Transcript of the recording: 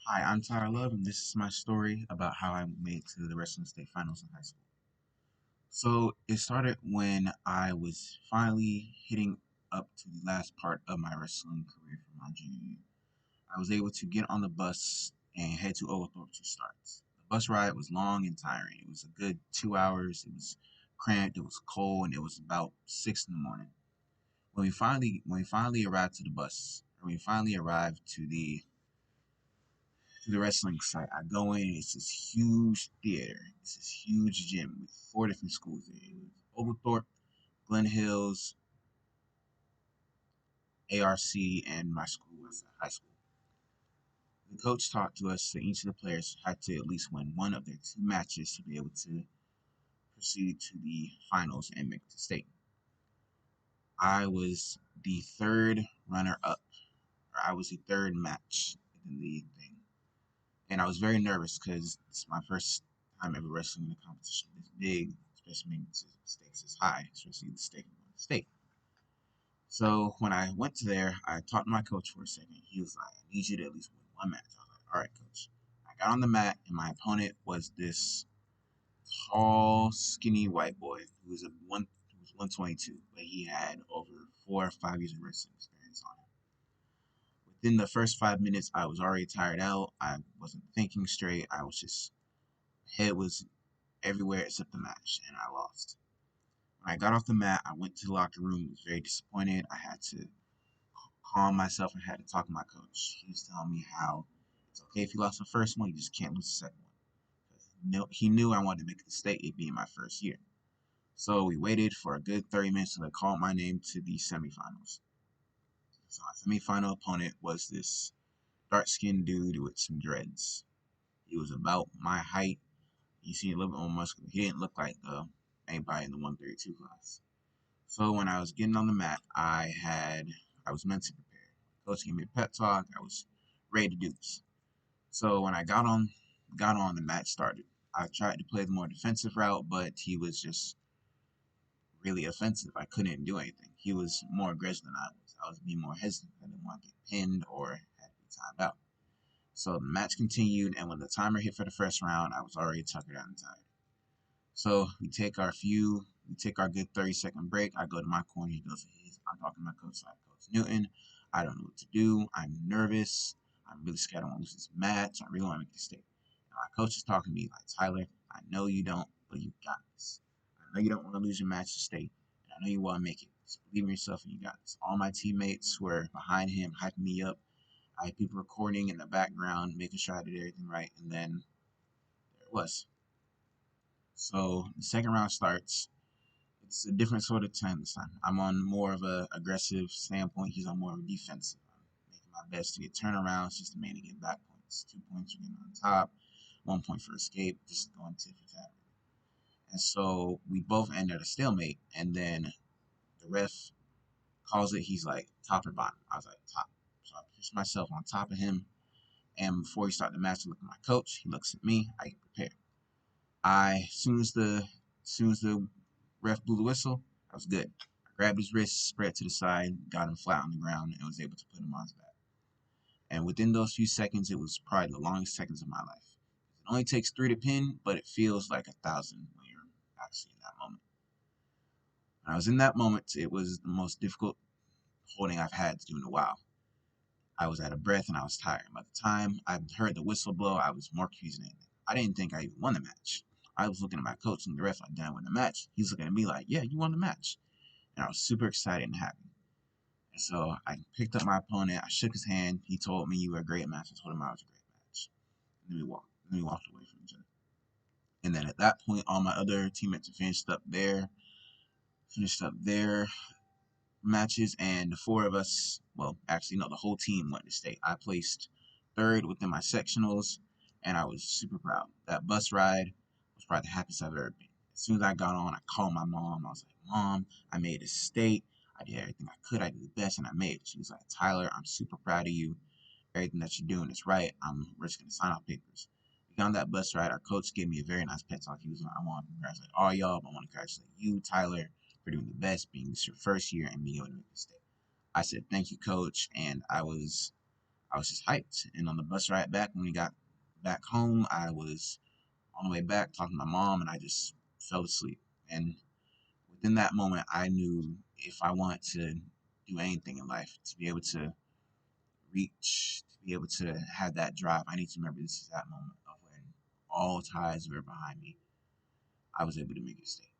Hi, I'm Tyler Love, and this is my story about how I made it to the wrestling state finals in high school. So it started when I was finally hitting up to the last part of my wrestling career for my junior year. I was able to get on the bus and head to Oglethorpe to start. The bus ride was long and tiring. It was a good 2 hours. It was cramped. It was cold, and it was about 6 in the morning. When we finally arrived to the bus, or we finally arrived to the wrestling site. I go in, it's this huge theater. It's this huge gym with four different schools there. It was Oglethorpe, Glen Hills, ARC, and my school was a high school. The coach talked to us that each of the players had to at least win one of their two matches to be able to proceed to the finals and make the state. I was the third runner up, or I was the third match in the thing. And I was very nervous because it's my first time ever wrestling in a competition this big, especially being the stakes is high, especially the stake of the state. So when I went to there, I talked to my coach for a second. He was like, "I need you to at least win one match." I was like, "All right, coach." I got on the mat, and my opponent was this tall, skinny white boy who was 122, but he had over 4 or 5 years of wrestling experience on him. Within the first 5 minutes, I was already tired out. I wasn't thinking straight. I was just head was everywhere except the match, and I lost. When I got off the mat, I went to the locker room, was very disappointed. I had to calm myself and had to talk to my coach. He was telling me how it's okay if you lost the first one, you just can't lose the second one. No, he knew I wanted to make the state, it being my first year. So we waited for a good 30 minutes till they called my name to the semifinals. So my semifinal opponent was this dark skinned dude with some dreads. He was about my height. You see a little bit more muscular. He didn't look like anybody in the 132 class. So when I was getting on the mat, I was mentally prepared. Coach gave me a pep talk. I was ready to do this. So when I got on, the match started. I tried to play the more defensive route, but he was just really offensive. I couldn't do anything. He was more aggressive than I was. I was being more hesitant. I didn't want to get pinned or had to be timed out. So the match continued, and when the timer hit for the first round, I was already tuckered out and tired. So we take our good 30-second break. I go to my corner. He goes to his. I'm talking to my coach, like Coach Newton. I don't know what to do. I'm nervous. I'm really scared I won't lose this match. I really want to make this state. And my coach is talking to me like, Tyler, I know you don't, but you got this. I know you don't want to lose your match to state. And I know you want to make it. So believe in yourself and you got this. All my teammates were behind him, hyping me up. I had people recording in the background, making sure I did everything right. And then there it was. So the second round starts. It's a different sort of time this time. I'm on more of a aggressive standpoint. He's on more of a defensive. I'm making my best to get turnarounds, just to mainly get back points. 2 points for getting on top, 1 point for escape, just going tit for tat. And so we both end at a stalemate, and then the ref calls it. He's like top or bottom. I was like top. So I pushed myself on top of him, and before he started the match, I looked at my coach. He looks at me. I get prepared. As soon as the ref blew the whistle, I was good. I grabbed his wrist, spread to the side, got him flat on the ground, and was able to put him on his back. And within those few seconds, it was probably the longest seconds of my life. It only takes three to pin, but it feels like 1,000 when you're actually in that moment. When I was in that moment, it was the most difficult holding I've had to do in a while. I was out of breath and I was tired. By the time I heard the whistle blow, I was more confused than anything. I didn't think I even won the match. I was looking at my coach and the ref like, "Did I win the match?" He's looking at me like, "Yeah, you won the match." And I was super excited and happy. And so I picked up my opponent. I shook his hand. He told me, "You were a great match." I told him I was a great match. And then we walked. And then we walked away from each other. And then at that point, all my other teammates finished up their matches, and the four of us, well, actually, no, the whole team went to state. I placed third within my sectionals, and I was super proud. That bus ride was probably the happiest I've ever been. As soon as I got on, I called my mom. I was like, "Mom, I made a state. I did everything I could. I did the best, and I made it." She was like, "Tyler, I'm super proud of you. Everything that you're doing is right. We're just going to sign off papers." We got on that bus ride. Our coach gave me a very nice pep talk. He was like, "I want to congratulate all y'all, but I want to congratulate you, Tyler, for doing the best, being this your first year and being able to make this state." I said, "Thank you, coach." And I was I was just hyped. And on the bus ride back, when we got back home, I was on the way back talking to my mom, and I just fell asleep. And within that moment, I knew if I wanted to do anything in life, to be able to reach, to be able to have that drive, I need to remember this is that moment of when all tides were behind me. I was able to make a mistake.